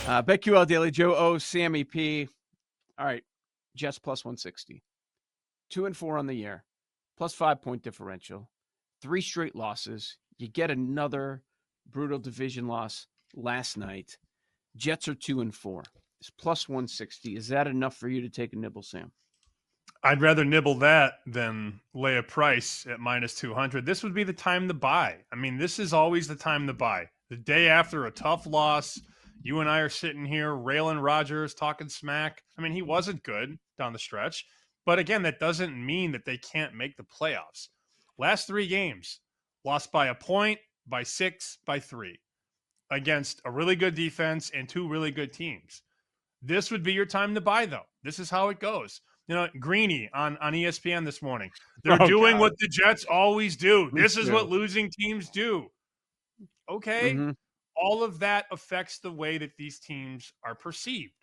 BetQL Daily, Joe O, Sammy P. All right, Jets plus 160. 2-4 on the year, plus 5-point differential, 3 straight losses. You get another brutal division loss last night. Jets are 2-4. It's plus 160. Is that enough for you to take a nibble, Sam? I'd rather nibble that than lay a price at minus 200. This would be the time to buy. I mean, this is always the time to buy. The day after a tough loss, you and I are sitting here railing Rodgers, talking smack. I mean, he wasn't good down the stretch. But again, that doesn't mean that they can't make the playoffs. Last 3 games, lost by a point, by 6, by 3, against a really good defense and 2 really good teams. This would be your time to buy, though. This is how it goes. You know, Greeny on ESPN this morning. They're doing what the Jets always do. This is what losing teams do. Okay. Mm-hmm. All of that affects the way that these teams are perceived.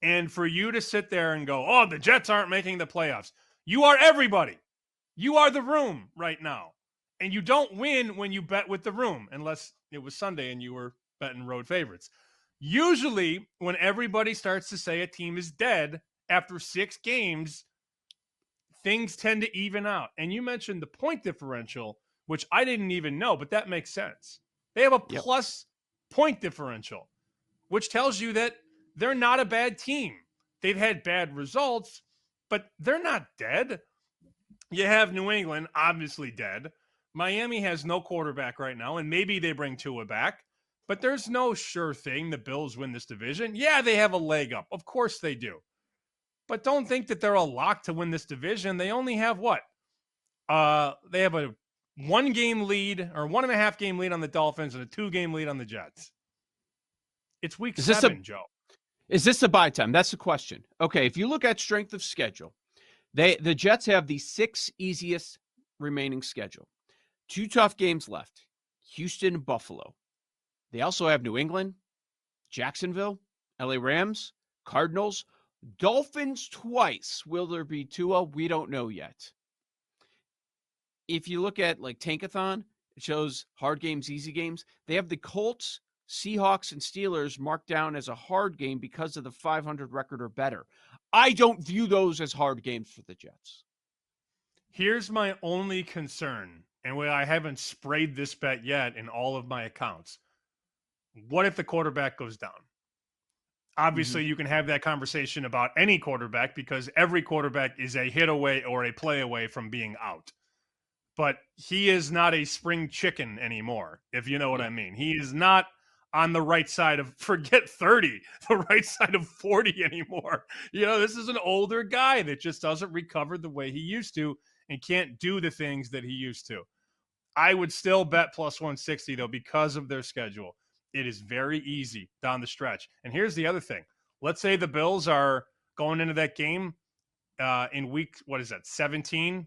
And for you to sit there and go, oh, the Jets aren't making the playoffs. You are everybody. You are the room right now. And you don't win when you bet with the room, unless it was Sunday and you were betting road favorites. Usually, when everybody starts to say a team is dead after 6 games, things tend to even out. And you mentioned the point differential, which I didn't even know, but that makes sense. They have a plus point differential, which tells you that they're not a bad team. They've had bad results, but they're not dead. You have New England, obviously dead. Miami has no quarterback right now, and maybe they bring Tua back. But there's no sure thing the Bills win this division. Yeah, they have a leg up. Of course they do. But don't think that they're a lock to win this division. They only have what? They have a 1-game lead or 1.5 game lead on the Dolphins and a 2-game lead on the Jets. It's week 7, Joe. Is this a buy time? That's the question. Okay, if you look at strength of schedule, the Jets have the 6 easiest remaining schedule. 2 tough games left. Houston and Buffalo. They also have New England, Jacksonville, LA Rams, Cardinals, Dolphins twice. Will there be Tua? We don't know yet. If you look at like Tankathon, it shows hard games, easy games. They have the Colts, Seahawks, and Steelers marked down as a hard game because of the 500 record or better. I don't view those as hard games for the Jets. Here's my only concern, and I haven't sprayed this bet yet in all of my accounts. What if the quarterback goes down? Obviously, you can have that conversation about any quarterback because every quarterback is a hit away or a play away from being out. But he is not a spring chicken anymore, if you know what I mean. He is not on the right side of, forget 30, the right side of 40 anymore. You know, this is an older guy that just doesn't recover the way he used to and can't do the things that he used to. I would still bet plus 160, though, because of their schedule. It is very easy down the stretch. And here's the other thing. Let's say the Bills are going into that game in week, 17?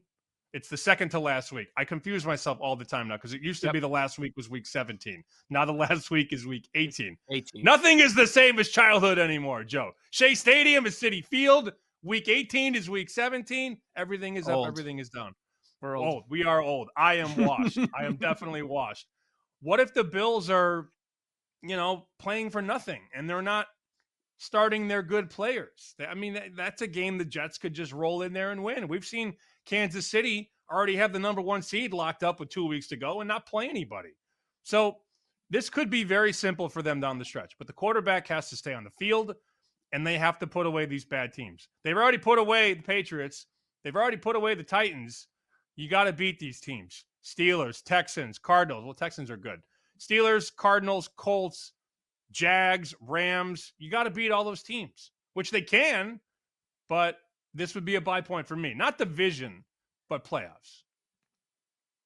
It's the second to last week. I confuse myself all the time now because it used to be the last week was week 17. Now the last week is week 18. Nothing is the same as childhood anymore, Joe. Shea Stadium is Citi Field. Week 18 is week 17. Everything is up. Everything is down. We're old. We are old. I am washed. I am definitely washed. What if the Bills are, playing for nothing and they're not starting their good players? I mean, that's a game the Jets could just roll in there and win. We've seen Kansas City already have the number 1 seed locked up with 2 weeks to go and not play anybody. So this could be very simple for them down the stretch, but the quarterback has to stay on the field and they have to put away these bad teams. They've already put away the Patriots. They've already put away the Titans. You got to beat these teams. Steelers, Texans, Cardinals. Well, Texans are good. Steelers, Cardinals, Colts, Jags, Rams. You got to beat all those teams, which they can, but this would be a buy point for me. Not division, but playoffs.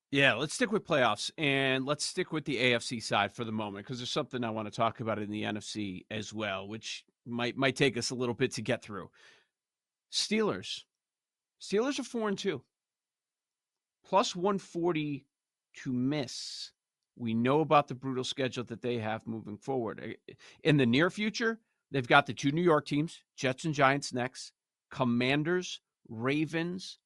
Yeah, let's stick with playoffs, and let's stick with the AFC side for the moment because there's something I want to talk about in the NFC as well, which might take us a little bit to get through. Steelers are 4-2. Plus 140 to miss. We know about the brutal schedule that they have moving forward. In the near future, they've got the 2 New York teams, Jets and Giants next, Commanders, Ravens,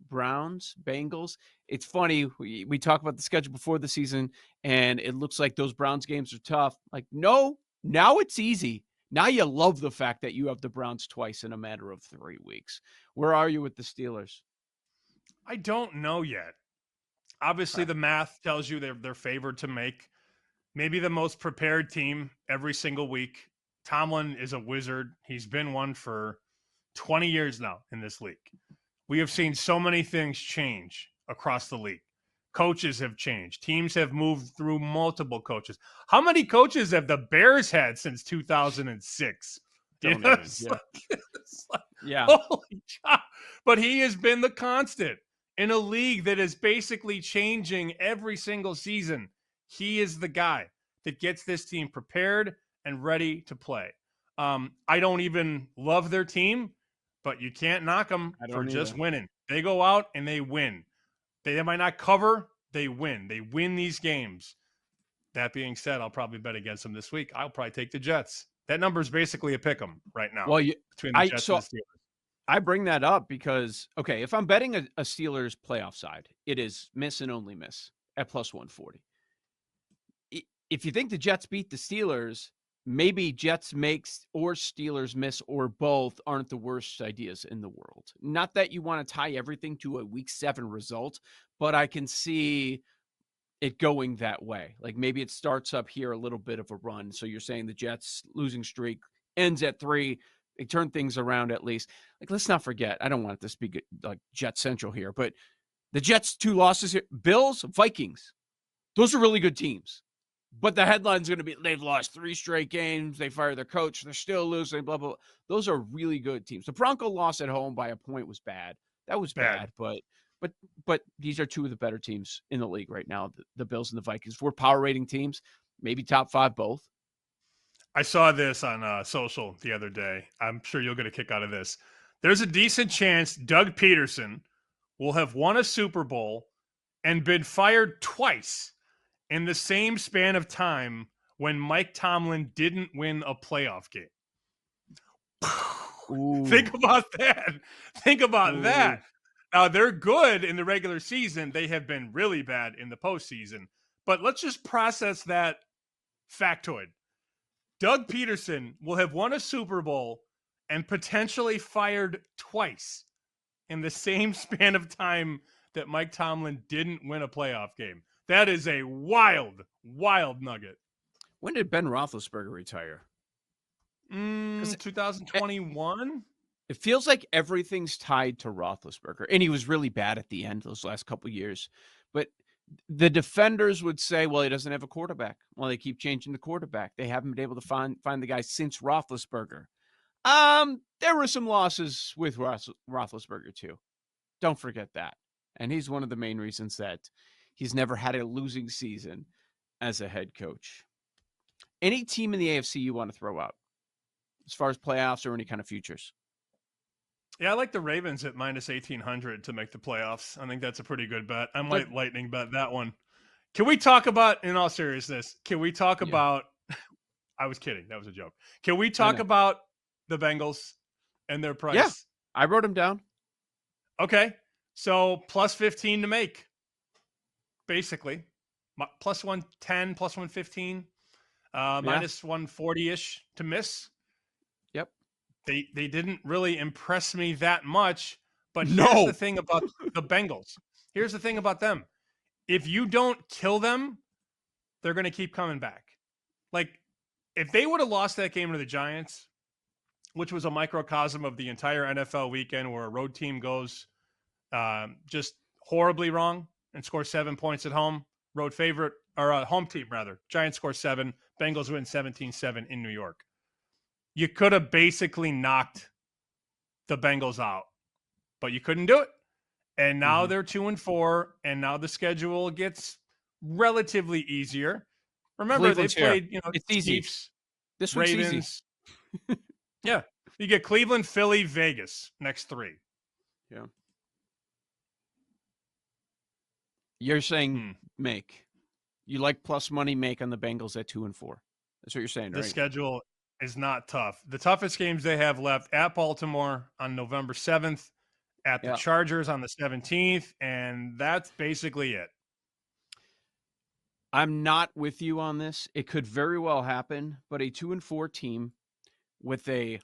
Browns, Bengals. It's funny, we talk about the schedule before the season, and it looks like those Browns games are tough. Like, no, Now it's easy. Now you love the fact that you have the Browns twice in a matter of 3 weeks. Where are you with the Steelers? I don't know yet. Obviously, Okay. the math tells you they're favored to make maybe the most prepared team every single week. Tomlin is a wizard. He's been one for 20 years now in this league. We have seen so many things change across the league. Coaches have changed. Teams have moved through multiple coaches. How many coaches have the Bears had since 2006? Don't even. It's Yeah. like, it's like, Yeah. holy cow. But he has been the constant in a league that is basically changing every single season. He is the guy that gets this team prepared and ready to play. I don't even love their team, but you can't knock them I for don't just either. winning. They go out and they win. They might not cover, they win. They win these games. That being said, I'll probably bet against them this week. I'll probably take the Jets. That number is basically a pick 'em right now Well, between the Jets and so the Steelers. I bring that up because, okay, if I'm betting a Steelers playoff side, it is miss and only miss at plus 140. If you think the Jets beat the Steelers, maybe Jets makes or Steelers miss or both aren't the worst ideas in the world. Not that you want to tie everything to a week 7 result, but I can see it going that way. Like maybe it starts up here a little bit of a run. So you're saying the Jets losing streak ends at 3. They turn things around at least. Like let's not forget. I don't want this to be like Jet Central here, but the Jets 2 losses here, Bills, Vikings. Those are really good teams. But the headline's going to be they've lost 3 straight games. They fired their coach. They're still losing, blah, blah, blah. Those are really good teams. The Bronco loss at home by a point was bad. That was Bad. bad, but these are 2 of the better teams in the league right now, the Bills and the Vikings. If we're power rating teams, maybe top 5 both. I saw this on social the other day. I'm sure you'll get a kick out of this. There's a decent chance Doug Peterson will have won a Super Bowl and been fired twice in the same span of time when Mike Tomlin didn't win a playoff game. Think about that. Think about that. Now, they're good in the regular season. They have been really bad in the postseason. But let's just process that factoid. Doug Peterson will have won a Super Bowl and potentially fired twice in the same span of time that Mike Tomlin didn't win a playoff game. That is a wild, wild nugget. When did Ben Roethlisberger retire? 2021? It feels like everything's tied to Roethlisberger, and he was really bad at the end those last couple years. But the defenders would say, well, he doesn't have a quarterback. Well, they keep changing the quarterback. They haven't been able to find the guy since Roethlisberger. There were some losses with Roethlisberger too. Don't forget that. And he's one of the main reasons that he's never had a losing season as a head coach. Any team in the AFC you want to throw out as far as playoffs or any kind of futures? Yeah, I like the Ravens at minus 1,800 to make the playoffs. I think that's a pretty good bet. I might lightning bet that one. Can we talk about, in all seriousness, can we talk about, I was kidding. That was a joke. Can we talk about the Bengals and their price? Yeah, I wrote them down. Okay. So plus 15 to make, basically. Plus 110, plus 115, minus 140-ish to miss. Yep. They didn't really impress me that much. But here's the thing about the Bengals. Here's the thing about them. If you don't kill them, they're going to keep coming back. Like, if they would have lost that game to the Giants, which was a microcosm of the entire NFL weekend where a road team goes just horribly wrong and scores 7 points at home, road favorite, or home team, rather. Giants score 7, Bengals win 17-7 in New York. You could have basically knocked the Bengals out, but you couldn't do it. And now they're 2-4, and now the schedule gets relatively easier. Remember, they played, it's easy. Chiefs, This Ravens. Yeah. You get Cleveland, Philly, Vegas, next 3. Yeah. You're saying make. You like plus money make on the Bengals at 2-4. That's what you're saying, right? The schedule is not tough. The toughest games they have left at Baltimore on November 7th, at the Chargers on the 17th, and that's basically it. I'm not with you on this. It could very well happen, but a 2-4 team with a,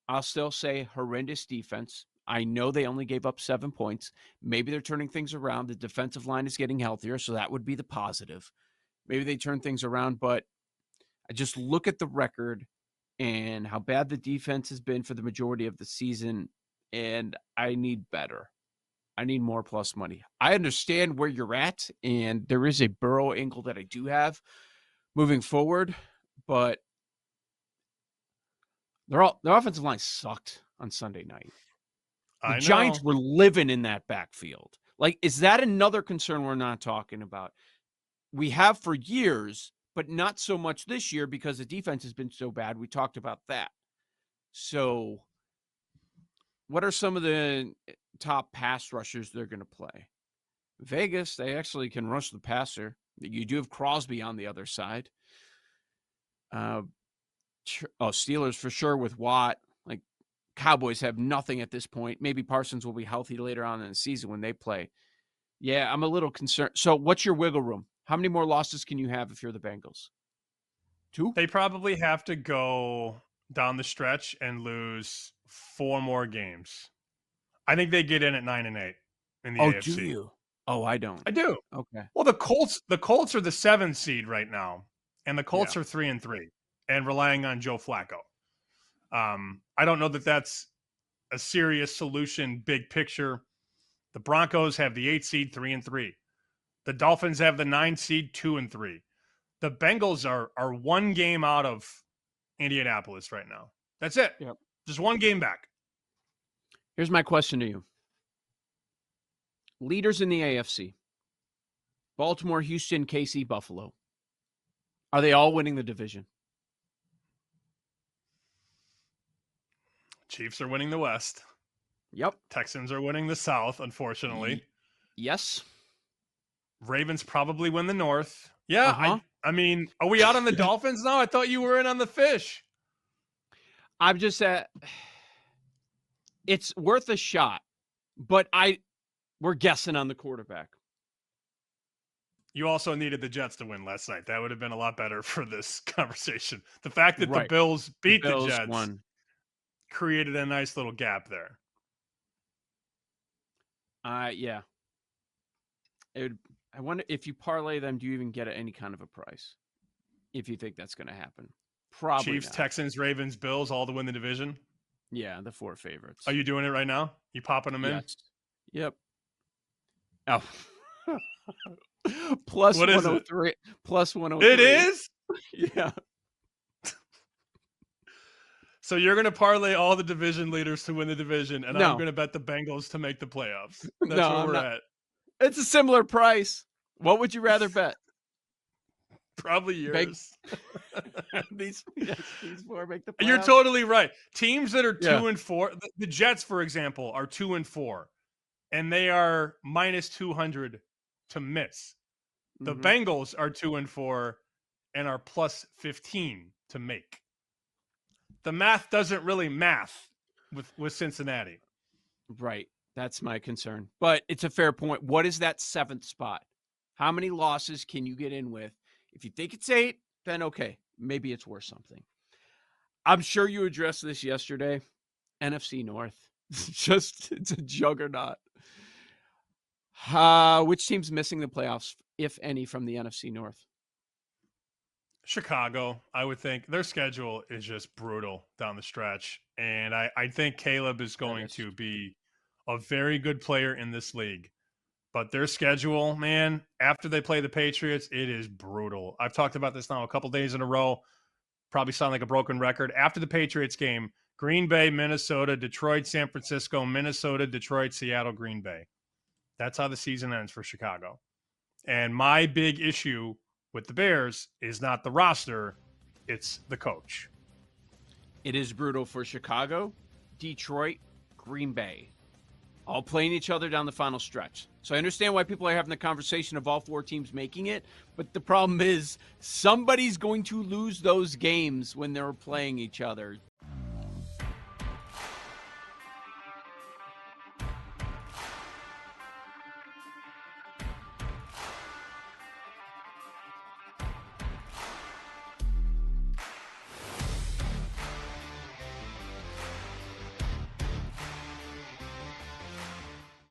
I'll still say, horrendous defense. I know they only gave up 7 points. Maybe they're turning things around. The defensive line is getting healthier, so that would be the positive. Maybe they turn things around, but I just look at the record and how bad the defense has been for the majority of the season, and I need better. I need more plus money. I understand where you're at, and there is a Burrow angle that I do have moving forward, but their offensive line sucked on Sunday night. The I Giants know. were living in that backfield. Like, is that another concern we're not talking about? We have for years, but not so much this year because the defense has been so bad. We talked about that. So, what are some of the top pass rushers they're going to play? Vegas, they actually can rush the passer. You do have Crosby on the other side. Steelers for sure with Watt. Like, Cowboys have nothing at this point. Maybe Parsons will be healthy later on in the season when they play. Yeah, I'm a little concerned. So what's your wiggle room? How many more losses can you have if you're the Bengals? 2? They probably have to go down the stretch and lose 4 more games. I think they get in at 9-8 in the Oh, AFC. do you? Oh, I don't. I do. Okay. Well, the Colts are the 7th seed right now, and the Colts Yeah. are 3-3 and relying on Joe Flacco. I don't know that that's a serious solution, big picture. The Broncos have the 8th seed, 3-3. The Dolphins have the 9th seed, 2-3. The Bengals are 1 game out of Indianapolis right now. That's it. Yep. Just 1 game back. Here's my question to you. Leaders in the AFC. Baltimore, Houston, KC, Buffalo. Are they all winning the division? Chiefs are winning the West. Yep. Texans are winning the South, unfortunately. Yes. Ravens probably win the North. Yeah, Uh-huh. I mean, are we out on the Dolphins now? I thought you were in on the Fish. I'm just it's worth a shot, but we're guessing on the quarterback. You also needed the Jets to win last night. That would have been a lot better for this conversation. The fact that the Right. Bills beat the Bills Jets won. created a nice little gap there. Yeah. I wonder if you parlay them, do you even get any kind of a price? If you think that's going to happen. Probably Chiefs, not. Texans, Ravens, Bills, all to win the division. Yeah, the 4 favorites. Are you doing it right now? You popping them in? Yes. Yep. Oh. Plus What is it? 103. Plus 103. It is? Yeah. So you're going to parlay all the division leaders to win the division, and No. I'm going to bet the Bengals to make the playoffs. That's No, where I'm we're not. at. It's a similar price. What would you rather bet? Probably yours. These 4 make the playoffs. You're totally right. Teams that are Yeah. 2-4, the Jets, for example, are 2-4, and they are minus 200 to miss. The Mhm. Bengals are 2-4 and are plus 15 to make. The math doesn't really math with Cincinnati. Right. That's my concern. But it's a fair point. What is that 7th spot? How many losses can you get in with? If you think it's 8, then okay, maybe it's worth something. I'm sure you addressed this yesterday. NFC North. It's a juggernaut. Which team's missing the playoffs, if any, from the NFC North? Chicago, I would think. Their schedule is just brutal down the stretch. And I think Caleb is going to be a very good player in this league. But their schedule, man, after they play the Patriots, it is brutal. I've talked about this now a couple days in a row. Probably sound like a broken record. After the Patriots game, Green Bay, Minnesota, Detroit, San Francisco, Minnesota, Detroit, Seattle, Green Bay. That's how the season ends for Chicago. And my big issue with the Bears is not the roster, it's the coach. It is brutal for Chicago, Detroit, Green Bay, all playing each other down the final stretch. So I understand why people are having the conversation of all 4 teams making it, but the problem is somebody's going to lose those games when they're playing each other.